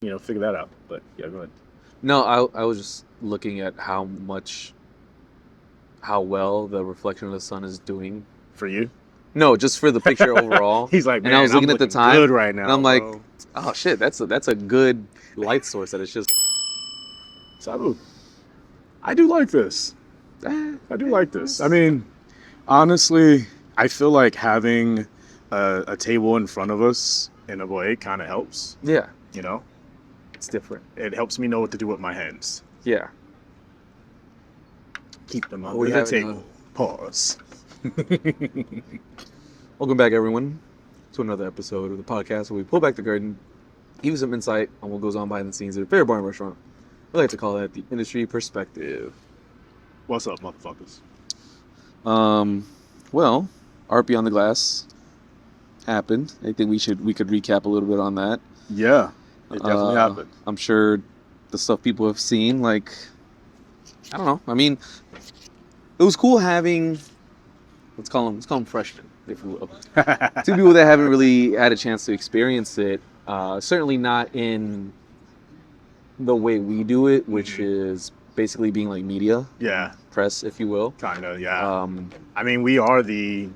figure that out. But yeah, go ahead. No, I was just looking at how well the reflection of the sun is doing. For you, No, just for the picture overall. he's like, And I man, was I'm looking at the looking time, good right and now, I'm like, bro. oh shit, that's a good light source that it's just. Sabu, I do like this. I do like this. I mean, honestly, I feel like having a table in front of us in a way kind of helps. Yeah, You know, it's different. it helps me know what to do with my hands. Yeah. Keep them Oh, under we the have table. Pause. Welcome back, everyone, to another episode of the podcast where we pull back the curtain, give you some insight on what goes on behind the scenes at a favorite bar and restaurant. We like to call that the industry perspective. What's up, motherfuckers? Well, Art Beyond the Glass happened. I think we could recap a little bit on that. Yeah, it definitely happened. I'm sure the stuff people have seen, like, I don't know. I mean, it was cool having, let's call them freshmen, if you will. Two people that haven't really had a chance to experience it. Certainly not in the way we do it, which is basically being like media, Yeah, press, if you will. kind of. Yeah. I mean, we are the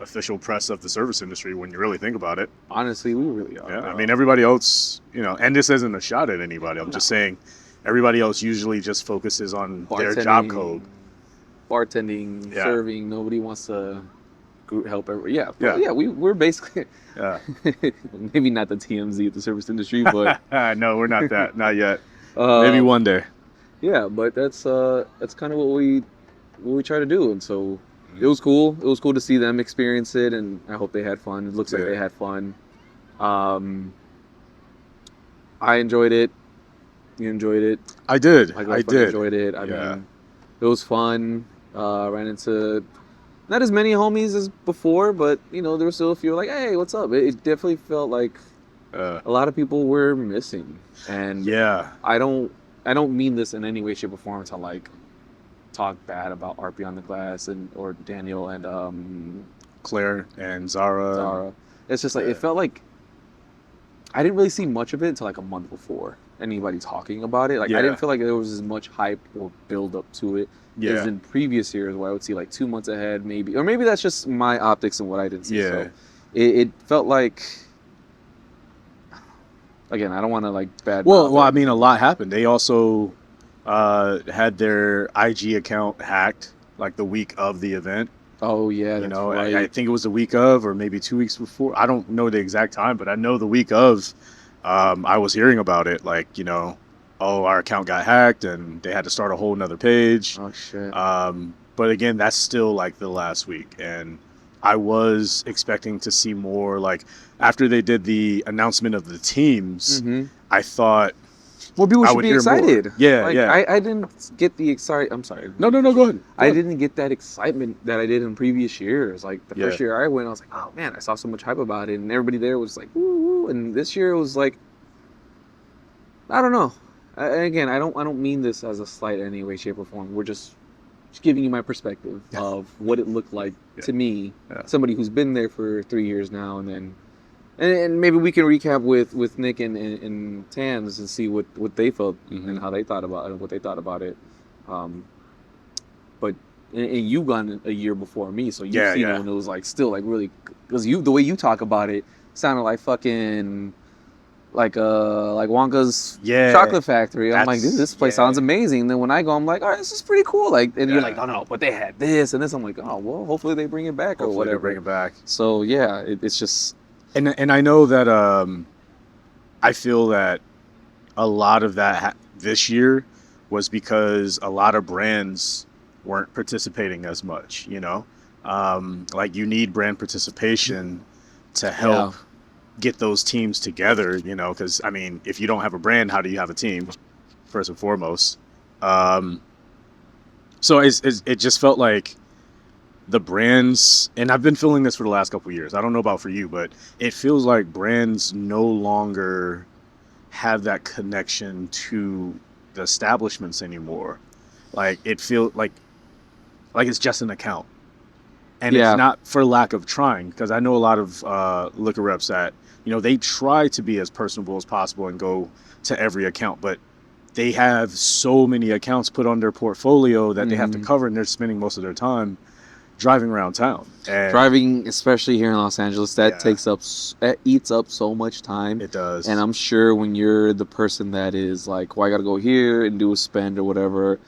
official press of the service industry when you really think about it. Honestly, we really are. Yeah, I mean, everybody else, and this isn't a shot at anybody. I'm just saying, everybody else usually just focuses on their job code. Bartending, Yeah. serving. Nobody wants to help everybody. Yeah, Yeah. yeah. We're basically Yeah. maybe not the TMZ of the service industry, but No, we're not that. Not yet. uh, Maybe one day. Yeah, but that's kind of what we try to do, and so it was cool. It was cool to see them experience it, and I hope they had fun. It looks like they had fun. I enjoyed it. You enjoyed it. I did. My I girlfriend did. enjoyed it. I Yeah. mean, it was fun. Ran into not as many homies as before, but there were still a few like, hey, what's up? It definitely felt like a lot of people were missing, and Yeah. I don't mean this in any way, shape, or form to like talk bad about Art Beyond the Glass or Daniel and Claire and Zara. Zara. It's just like it felt like I didn't really see much of it until like a month before anybody talking about it. Like I didn't feel like there was as much hype or build up to it as in previous years where I would see like 2 months ahead maybe, or maybe that's just my optics and what I didn't see. Yeah. So it felt like, again, I don't want to like bad. Well, I mean, a lot happened. They also had their IG account hacked like the week of the event. Oh yeah, that's right. I think it was the week of, or maybe 2 weeks before. I don't know the exact time, but I know the week of, I was hearing about it. Like, oh, our account got hacked, and they had to start a whole nother page. Oh shit. But again, that's still like the last week, and I was expecting to see more. Like after they did the announcement of the teams, I thought. Well, people I should would be hear more. excited. Yeah, like, yeah. I didn't get the excitement. I'm sorry. No, go ahead. I didn't get that excitement that I did in previous years. Like the first year I went, I was like, oh man, I saw so much hype about it, and everybody there was like, woo woo. And this year it was like, I don't know. Again, I don't mean this as a slight in any way, shape, or form. We're just giving you my perspective of what it looked like to me, somebody who's been there for 3 years now, and then. And maybe we can recap with Nick and Tans and see what they felt and how they thought about it and what they thought about it. But and you gone a year before me, so you've seen it when it was like still like really, because the way you talk about it sounded like fucking like Wonka's chocolate factory. I'm like, dude, this place sounds amazing. And then when I go, I'm like, all right, this is pretty cool. Like, and you're like, no, but they had this and this. I'm like, oh well, hopefully they bring it back or whatever. Bring it back. So yeah, it's just. And I know that I feel that a lot of that this year was because a lot of brands weren't participating as much, like you need brand participation to help get those teams together, because I mean, if you don't have a brand, how do you have a team, first and foremost? So it just felt like the brands, and I've been feeling this for the last couple of years. I don't know about for you, but it feels like brands no longer have that connection to the establishments anymore. Like it feels like it's just an account. And it's Yeah. not for lack of trying, because I know a lot of liquor reps that, they try to be as personable as possible and go to every account, but they have so many accounts put on their portfolio that they have to cover, and they're spending most of their time driving around town. And Driving, especially here in Los Angeles, that that eats up so much time. it does. And I'm sure when you're the person that is like, well, I got to go here and do a spend or whatever,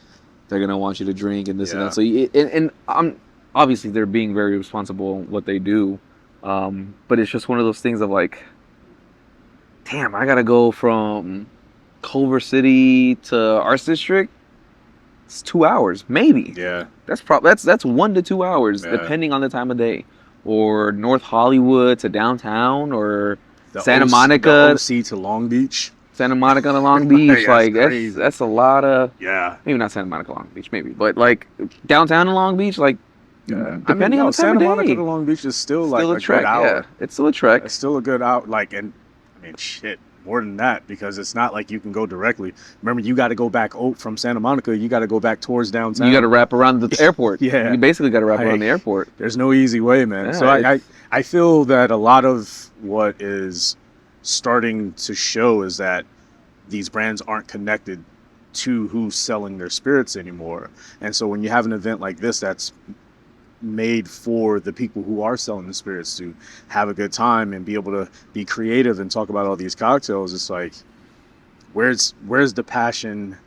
they're going to want you to drink and this and that. So, and I'm obviously they're being very responsible in what they do. But it's just one of those things of like, damn, I got to go from Culver City to Arts District. It's 2 hours, maybe. Yeah. That's 1 to 2 hours, Yeah. depending on the time of day. Or North Hollywood to downtown, or The Santa OC Monica, the OC to Long Beach. Santa Monica to Long Beach. Yeah, like crazy. that's a lot of. Yeah. Maybe not Santa Monica, Long Beach, maybe, but like downtown and Long Beach, like depending on the time Santa of day. Monica to Long Beach is still like a trek. good hour. Yeah, it's still a trek. It's still a good hour. Like, and I mean, shit, more than that, because it's not like you can go directly. Remember, you got to go back from Santa Monica. You got to go back towards downtown. You got to wrap around the airport. Yeah. You basically got to wrap around the airport. There's no easy way, man. Yeah, So I feel that a lot of what is starting to show is that these brands aren't connected to who's selling their spirits anymore. And so when you have an event like this that's made for the people who are selling the spirits to have a good time and be able to be creative and talk about all these cocktails, it's like, where's the passion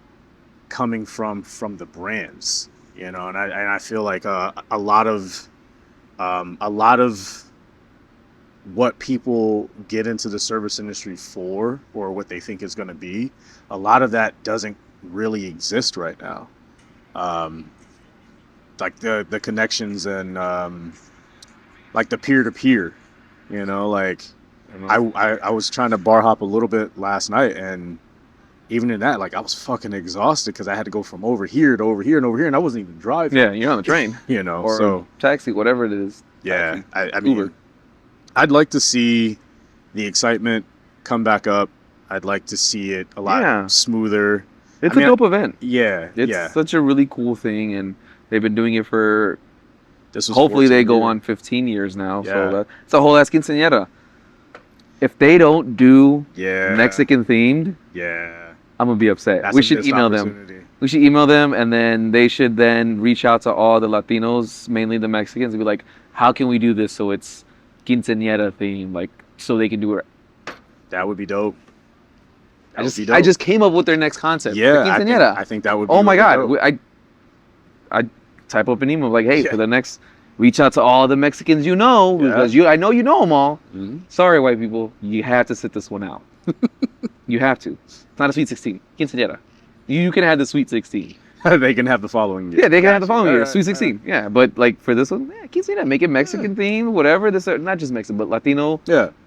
coming from the brands, and I feel like a lot of what people get into the service industry for, or what they think is going to be, a lot of that doesn't really exist right now. Like the connections and like the peer-to-peer, like I was trying to bar hop a little bit last night, and even in that, like, I was fucking exhausted because I had to go from over here to over here and over here, and I wasn't even driving. Yeah, you're on the train. Or so taxi, whatever it is. Yeah, taxi. I mean, Uber. I'd like to see the excitement come back up. I'd like to see it a lot smoother. It's a dope event. Yeah, It's such a really cool thing, and they've been doing it for. This was hopefully they go years. on 15 years now. Yeah. So it's a whole ass quinceañera. If they don't do Yeah. Mexican themed, Yeah. I'm gonna be upset. That's We a should missed email them. opportunity. We should email them, and then they should then reach out to all the Latinos, mainly the Mexicans, and be like, "How can we do this so it's quinceañera themed, like so they can do it?" That would be dope. I just came up with their next concept. Yeah, the quinceañera. I think that would be Oh my really God! dope. I type up an email like, "Hey, for the next, reach out to all the Mexicans because I know you know them all. Mhm. Sorry, white people, you have to sit this one out. You have to. It's not a sweet 16. Quinceañera. You can have the sweet 16. They can have the following year. Yeah, they can have the following year. Alright, Sweet 16. Yeah, but like for this one, quinceañera. Make it Mexican themed, whatever. This not just Mexican, but Latino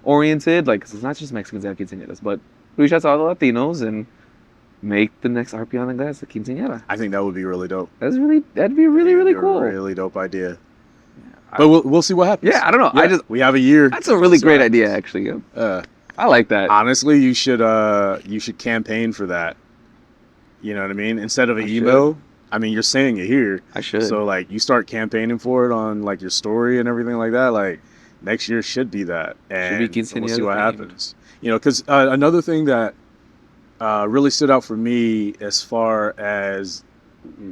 oriented. Like 'cause it's not just Mexicans that have quinceañeras, but reach out to all the Latinos and make the next RP on the glass a quinceañera. I think that would be really dope. That'd be really cool. Really dope idea. But we'll see what happens. Yeah, I don't know. Yeah, we have a year. That's a really great idea, actually. I like that. Honestly, you should campaign for that. You know what I mean? Instead of an email, I mean, you're saying it here. I should. So like, you start campaigning for it on like your story and everything like that. Like, next year should be that, and we'll see what happens. Because another thing that really stood out for me as far as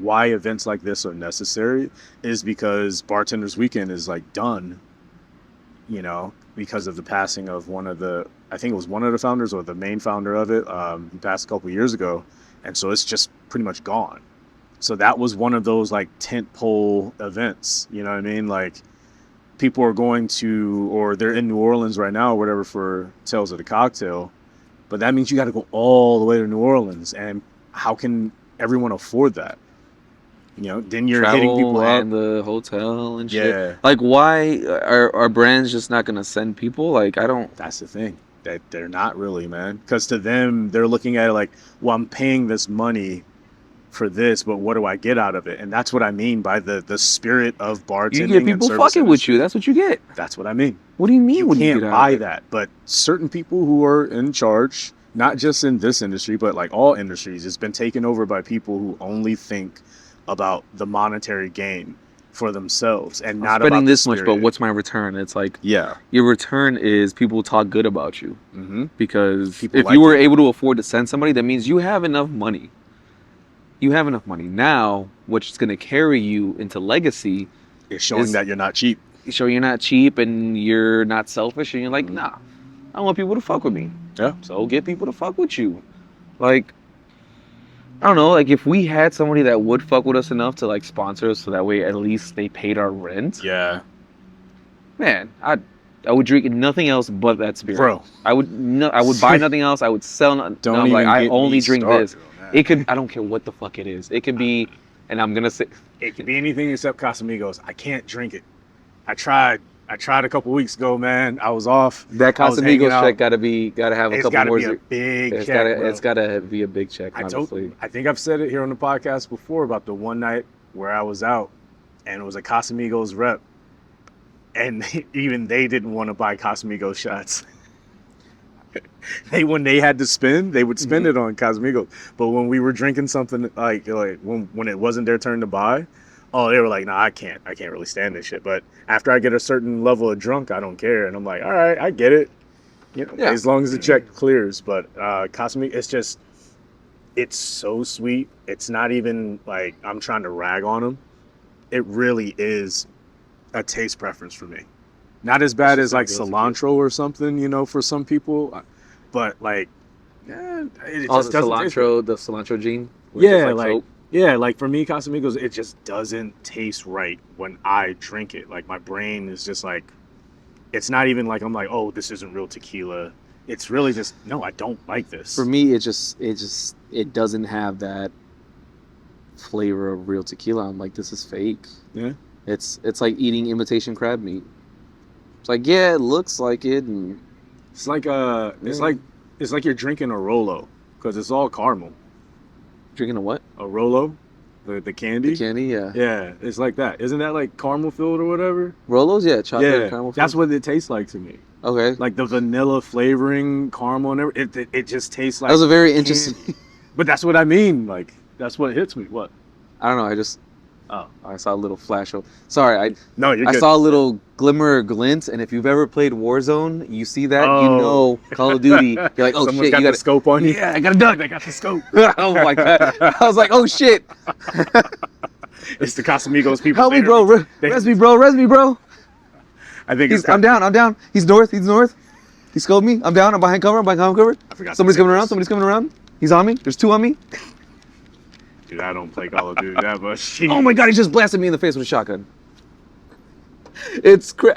why events like this are necessary is because Bartenders Weekend is like done. Because of the passing of I think it was one of the founders or the main founder of it. He passed a couple years ago. And so it's just pretty much gone. So that was one of those like tent pole events. You know what I mean? Like, people are going to, or they're in New Orleans right now or whatever for Tales of the Cocktail. But that means you got to go all the way to New Orleans. And how can everyone afford that? Then you're hitting people up. And the hotel and shit. Yeah. Like, why are brands just not going to send people? Like, I don't. That's the thing. That they're not really, man. Because to them, they're looking at it like, well, I'm paying this money for this, but what do I get out of it? And that's what I mean by the spirit of bartending. You get people fucking with you. That's what you get. That's what I mean. What do you mean? You what can't do you buy that. But certain people who are in charge, not just in this industry, but like all industries, it's been taken over by people who only think about the monetary gain for themselves and I'm not spending about this the much, but spirit. what's my return? It's like Yeah. your return is people talk good about you. Mm-hmm. Because People if like you were you. able to afford to send somebody, that means you have enough money. You have enough money. Now, what's going to carry you into legacy It's showing is that you're not cheap. show you're not cheap and you're not selfish and you're like, Mhm. nah, I want people to fuck with me. Yeah. So get people to fuck with you. Like, I don't know, like if we had somebody that would fuck with us enough to like sponsor us so that way at least they paid our rent, Yeah. man, I would drink nothing else but that spirit. Bro. I would buy nothing else. I would sell nothing. Don't No, I'm even like, I get only me drink started this. on that. It could, I don't care what the fuck it is. It could be, and I'm gonna say, It could be anything except Casamigos. I can't drink it. I tried a couple weeks ago, man. I was off. that I was hanging Casamigos out. check gotta have a It's couple got to more. be a big It's check, bro. gotta be a big check, obviously. I think I've said it here on the podcast before about the one night where I was out and it was a Casamigos rep, and even they didn't want to buy Casamigos shots. When they had to spend, they would spend it on Casamigos. But when we were drinking something like when it wasn't their turn to buy, oh, they were like, nah, I can't really stand this shit. But after I get a certain level of drunk, I don't care, and I'm like, all right, I get it. You know, Yeah. as long as the check clears. But Casamigos, it's so sweet. It's not even like I'm trying to rag on them. It really is a taste preference for me. Not as bad as like cilantro or something, you know, for some people, but like, it Oh, just doesn't taste right. the cilantro gene. Where it's Yeah, soap. like for me, Casamigos, it just doesn't taste right when I drink it. Like my brain is just like, it's not even like I'm like, oh, this isn't real tequila. It's really just, no, I don't like this. For me, it doesn't have that flavor of real tequila. I'm like, this is fake. Yeah. It's like eating imitation crab meat. It's like, yeah, it looks like it, and It's like it's like you're drinking a Rolo because it's all caramel. drinking a what? A Rolo, the candy. The candy, yeah. Yeah, it's like that. Isn't that like caramel filled or whatever? Rolos, yeah, chocolate and Yeah, caramel. that's flavor. what it tastes like to me. Okay. Like the vanilla flavoring, caramel and everything. It just tastes like. That was a very candy. interesting. But that's what I mean. Like that's what hits me. What? I don't know. I just. Oh. I saw a little flash of. Sorry, No, you're I good. saw a little glimmer or glint, and if you've ever played Warzone, you see that, you Oh. know Call of Duty. You're like, oh Someone's shit, got you the got scope on you. Yeah, I got a duck. I got the scope. Oh my god! I was like, oh shit! It's the Casamigos people. Help me, bro. Res me, bro. Res me, bro. I think it's. I'm down. He's north. He scoped me. I'm down. I'm behind cover. I forgot. Somebody's coming around. He's on me. There's two on me. Dude, I don't play Call of Duty that much. Oh my god, he just blasted me in the face with a shotgun.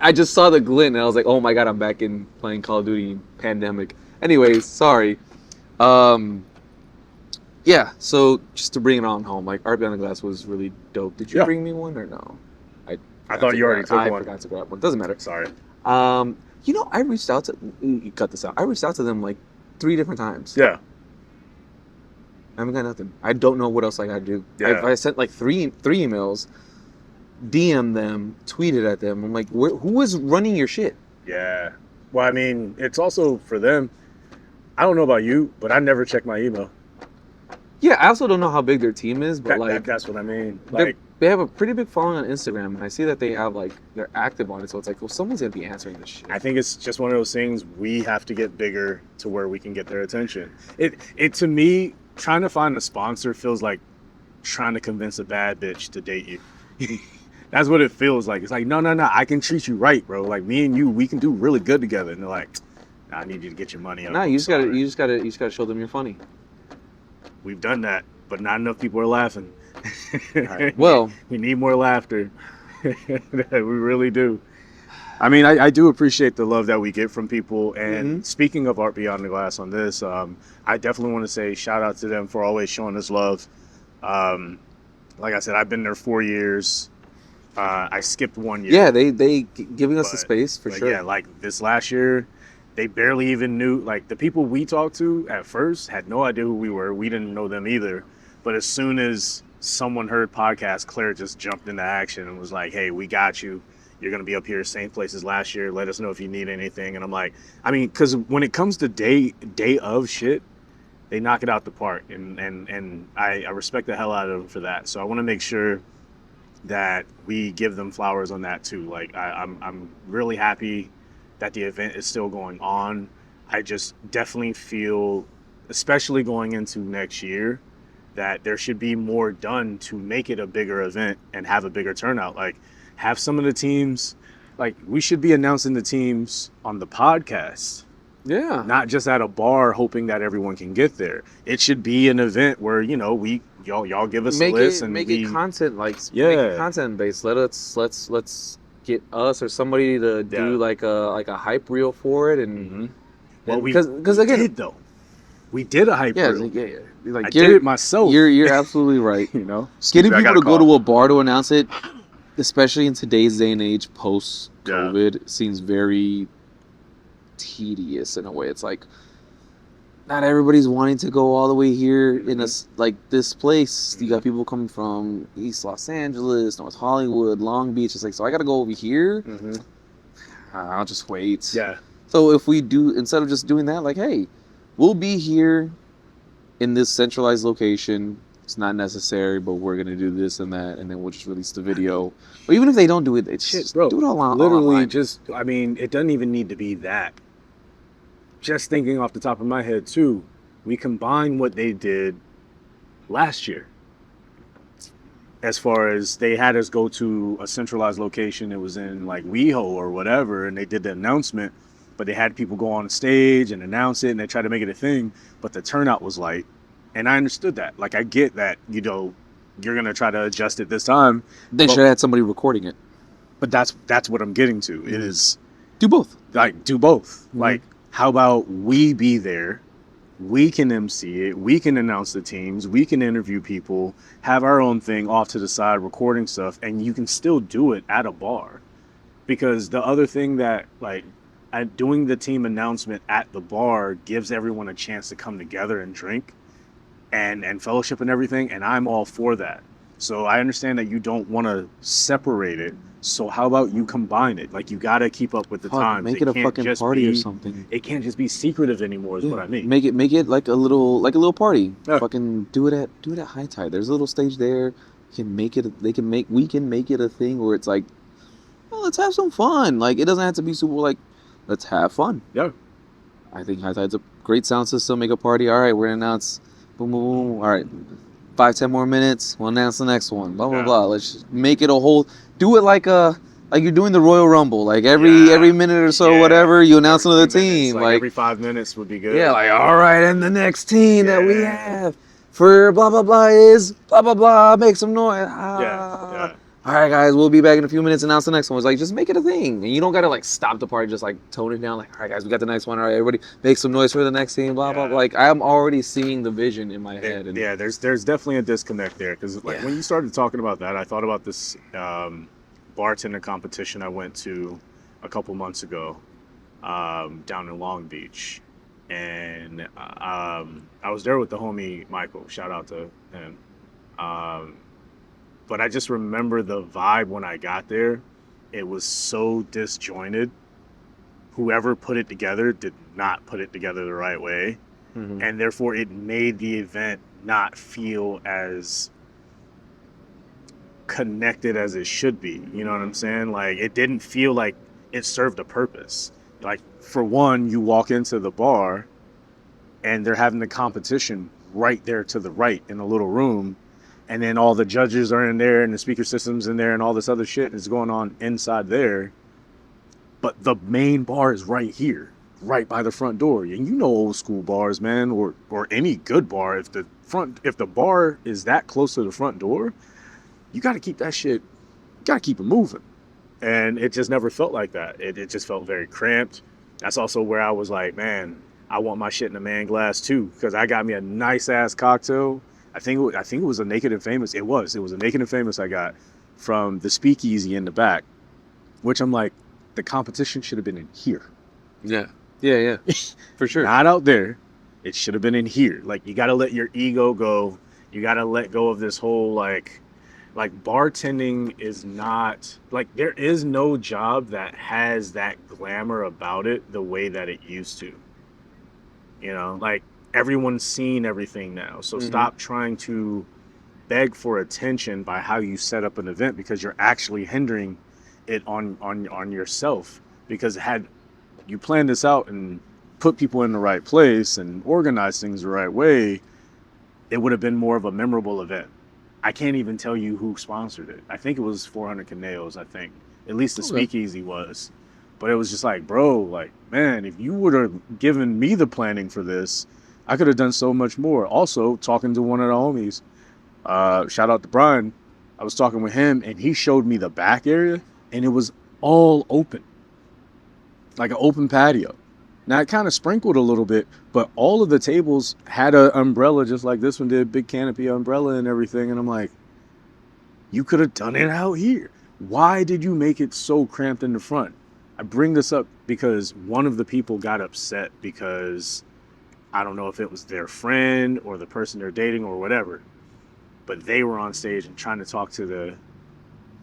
I just saw the glint and I was like, oh my god, I'm back in playing Call of Duty Pandemic. Anyways, sorry. Yeah, so just to bring it on home, like Art Beyond the Glass was really dope. Did you bring me one or no? I thought you already took one. I forgot to grab one. Doesn't matter. Sorry. You know, I reached out to you cut this out. I reached out to them like 3 different times. Yeah. I haven't got nothing. I don't know what else I gotta do. Yeah. I sent like three emails, DM them, tweeted at them. I'm like, who is running your shit? Yeah. Well, I mean, it's also for them. I don't know about you, but I never check my email. Yeah, I also don't know how big their team is, but That's what I mean. they have a pretty big following on Instagram, and I see that they have they're active on it. So it's like, well, someone's gonna be answering this shit. I think it's just one of those things we have to get bigger to where we can get their attention. It to me, trying to find a sponsor feels like trying to convince a bad bitch to date you. That's what it feels like. It's like, no, I can treat you right, bro. Like me and you, we can do really good together. And they're like, I need you to get your money up. No, you just gotta show them you're funny. We've done that, but not enough people are laughing. All right. Well, we need more laughter. We really do. I mean, I do appreciate the love that we get from people. And speaking of Art Beyond the Glass on this, I definitely want to say shout out to them for always showing us love. Like I said, I've been there 4 years. I skipped 1 year. yeah, they giving us the space for sure. Yeah, like this last year, they barely even knew, like the people we talked to at first had no idea who we were. We didn't know them either. But as soon as someone heard podcast, Claire just jumped into action and was like, hey, we got you. You're going to be up here same place as last year. Let us know if you need anything. And I'm like, I mean, because when it comes to day of shit, they knock it out the park. And I respect the hell out of them for that. So I want to make sure that we give them flowers on that too. Like I'm really happy that the event is still going on. I just definitely feel, especially going into next year, that there should be more done to make it a bigger event and have a bigger turnout. Like, have some of the teams, like, we should be announcing the teams on the podcast, Yeah. not just at a bar hoping that everyone can get there. It should be an event where, you know, y'all give us a list and make we, it content, like, make Yeah. it content based. Let's get us or somebody to do Yeah. like a hype reel for it, and Mhm. Well, because we again, did though. We did a hype yeah, reel. like I did it myself. You're absolutely right. You know, Getting Excuse me, I people got to go cough. to a bar to announce it, especially in today's day and age, post Yeah. COVID, seems very tedious in a way. It's like not everybody's wanting to go all the way here in like this place. You got people coming from East Los Angeles, North Hollywood, Long Beach. It's like, so I got to go over here. Mhm. I'll just wait. Yeah. So if we do, instead of just doing that, like, hey, we'll be here in this centralized location. It's not necessary, but we're gonna do this and that, and then we'll just release the video. Or even if they don't do it, it's Shit, just bro. do it all Literally, online. just, I mean, it doesn't even need to be that. Just thinking off the top of my head, too, we combine what they did last year. As far as they had us go to a centralized location, it was in like WeHo or whatever, and they did the announcement, but they had people go on stage and announce it, and they tried to make it a thing, but the turnout was light. And I understood that. Like, I get that, you know, you're going to try to adjust it this time. They but- should have had somebody recording it. But that's what I'm getting to. It is, Do both. like, do both. Mhm. Like, how about we be there? We can MC it. We can announce the teams. We can interview people, have our own thing off to the side, recording stuff, and you can still do it at a bar. Because the other thing that, like, doing the team announcement at the bar gives everyone a chance to come together and drink and fellowship and everything, and I'm all for that. So I understand that you don't want to separate it. So how about you combine it? Like, you got to keep up with the Fuck, times. make it a can't fucking just party or be- something. It can't just be secretive anymore, is what I mean. Make it like a little party. Yeah. Fucking do it at High Tide. There's a little stage there. You can make it. We can make it a thing where it's like, well, let's have some fun. Like, it doesn't have to be super. Like, let's have fun. Yeah. I think High Tide's a great sound system. Make a party. All right, we're gonna announce. Boom, boom, boom. All right, 5-10 more minutes. We'll announce the next one. Blah blah Yeah. blah. Let's just make it a whole. Do it like you're doing the Royal Rumble. Like every minute or so, Yeah. whatever, you announce Every another few minutes, team. like Like, every 5 minutes would be good. yeah, like, all right, and the next team that we Yeah. have for blah blah blah is blah blah blah. Make some noise. Yeah. All right, guys, we'll be back in a few minutes. Announce the next one. It's like, just make it a thing, and you don't gotta like stop the party. Just like tone it down. Like, all right, guys, we got the next one. All right, everybody, make some noise for the next team. Blah blah. Yeah. Like, I'm already seeing the vision in my head. And Yeah, there's definitely a disconnect there, because like Yeah. when you started talking about that, I thought about this bartender competition I went to a couple months ago down in Long Beach, and I was there with the homie Michael. Shout out to him. But I just remember the vibe when I got there. It was so disjointed. Whoever put it together did not put it together the right way. Mhm. And therefore it made the event not feel as connected as it should be. You know what I'm saying? Like, it didn't feel like it served a purpose. Like, for one, you walk into the bar and they're having the competition right there to the right in a little room, and then all the judges are in there and the speaker system's in there and all this other shit is going on inside there. But the main bar is right here, right by the front door. And you know old school bars, man, or any good bar, if the bar is that close to the front door, you got to keep that shit, you got to keep it moving. And it just never felt like that. It just felt very cramped. That's also where I was like, man, I want my shit in a man glass too, because I got me a nice ass cocktail. I think it was a Naked and Famous. It was a Naked and Famous I got from the speakeasy in the back, which I'm like, the competition should have been in here. Yeah, for sure. Not out there. It should have been in here. Like, you got to let your ego go. You got to let go of this whole like bartending is not, like, there is no job that has that glamour about it the way that it used to. You know, like, everyone's seen everything now. So Mhm. stop trying to beg for attention by how you set up an event, because you're actually hindering it on yourself. Because had you planned this out and put people in the right place and organize things the right way, it would have been more of a memorable event. I can't even tell you who sponsored it. I think it was 400 Canails, I think. At least the speakeasy was. But it was just like, bro, like, man, if you would have given me the planning for this, I could have done so much more. Also, talking to one of the homies, shout out to Brian, I was talking with him, and he showed me the back area, and it was all open. Like an open patio. Now, it kind of sprinkled a little bit, but all of the tables had an umbrella just like this one did, big canopy umbrella and everything. And I'm like, you could have done it out here. Why did you make it so cramped in the front? I bring this up because one of the people got upset because I don't know if it was their friend or the person they're dating or whatever, but they were on stage and trying to talk to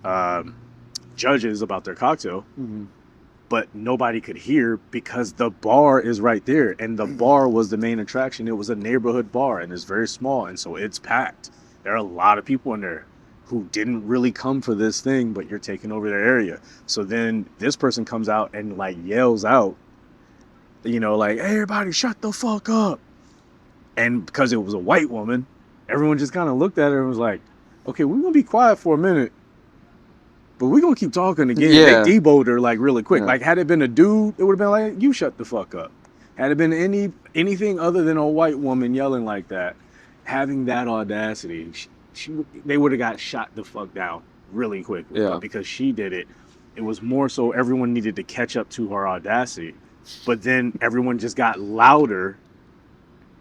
the judges about their cocktail. Mm-hmm. But nobody could hear because the bar is right there. And the bar was the main attraction. It was a neighborhood bar, and it's very small. And so it's packed. There are a lot of people in there who didn't really come for this thing, but you're taking over their area. So then this person comes out and like yells out, you know, like, hey, everybody shut the fuck up. And because it was a white woman, everyone just kind of looked at her and was like, okay, we're going to be quiet for a minute, but we're going to keep talking again. Yeah. They deboed her like really quick. Yeah. Like had it been a dude, it would have been like, you shut the fuck up. Had it been anything other than a white woman yelling like that, having that audacity, they would have got shot the fuck down really quick. Yeah. But because she did it, it was more so everyone needed to catch up to her audacity. But then everyone just got louder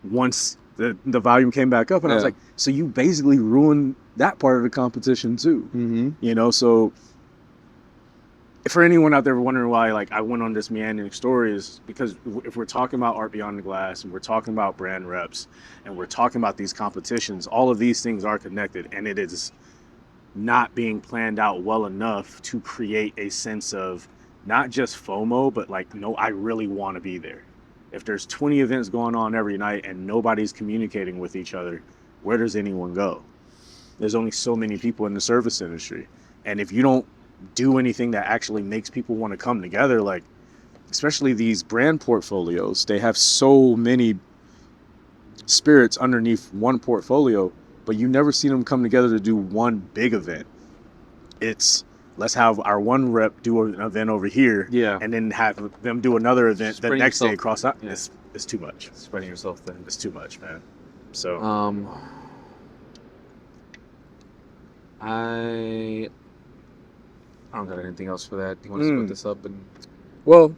once the volume came back up. And I was like, so you basically ruined that part of the competition too. Mm-hmm. You know, so for anyone out there wondering why like I went on this meandering story, is because if we're talking about Art Beyond the Glass and we're talking about brand reps and we're talking about these competitions, all of these things are connected, and it is not being planned out well enough to create a sense of not just FOMO, but like, no, I really want to be there. If there's 20 events going on every night and nobody's communicating with each other, where does anyone go? There's only so many people in the service industry. And if you don't do anything that actually makes people want to come together, like especially these brand portfolios, they have so many spirits underneath one portfolio, but you never see them come together to do one big event. It's let's have our one rep do an event over here, and then have them do another event the next day across out. Yeah. It's too much. Spreading yourself thin. It's too much, man. So I don't got anything else for that. You want to split this up? And well,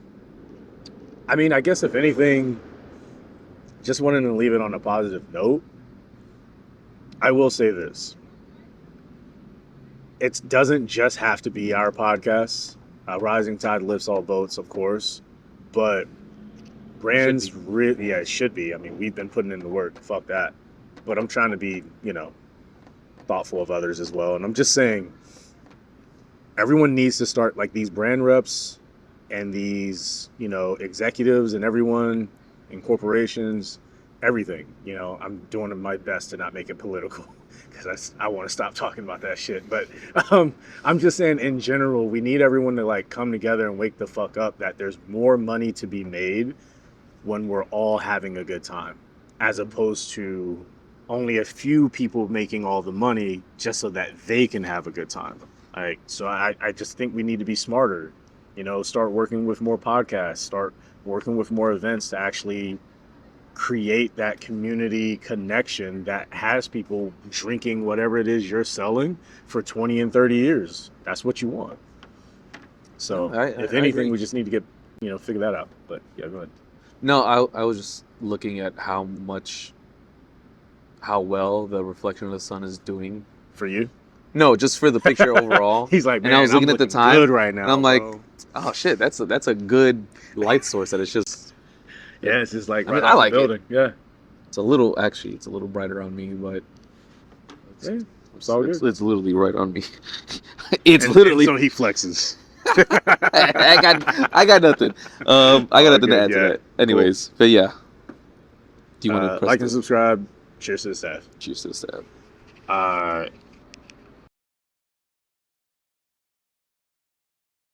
I mean, I guess if anything, just wanted to leave it on a positive note. I will say this. It doesn't just have to be our podcast. Rising tide lifts all boats, of course. But brands really, it should be. I mean, we've been putting in the work. Fuck that. But I'm trying to be, thoughtful of others as well. And I'm just saying, everyone needs to start, like these brand reps and these, executives and everyone in corporations, everything. I'm doing my best to not make it political because I want to stop talking about that shit. But I'm just saying, in general, we need everyone to like come together and wake the fuck up that there's more money to be made when we're all having a good time, as opposed to only a few people making all the money just so that they can have a good time. Like, so I just think we need to be smarter, start working with more podcasts, start working with more events to actually create that community connection that has people drinking whatever it is you're selling for 20 and 30 years. That's what you want. So if anything, we just need to get, figure that out. But yeah, go ahead. No, I was just looking at how well the reflection of the sun is doing for you. No, just for the picture overall. He's like, man, and I was looking at the time good right now, and I'm like, oh shit, that's a good light source that it's just. Yeah, it's just like I like the building. Yeah, it's a little brighter on me, but it's literally right on me. Literally. So he flexes. I got nothing. I got nothing to add to that. Anyways, cool. But yeah. Do you want to like and subscribe? Cheers to the staff. Cheers to the staff. Uh,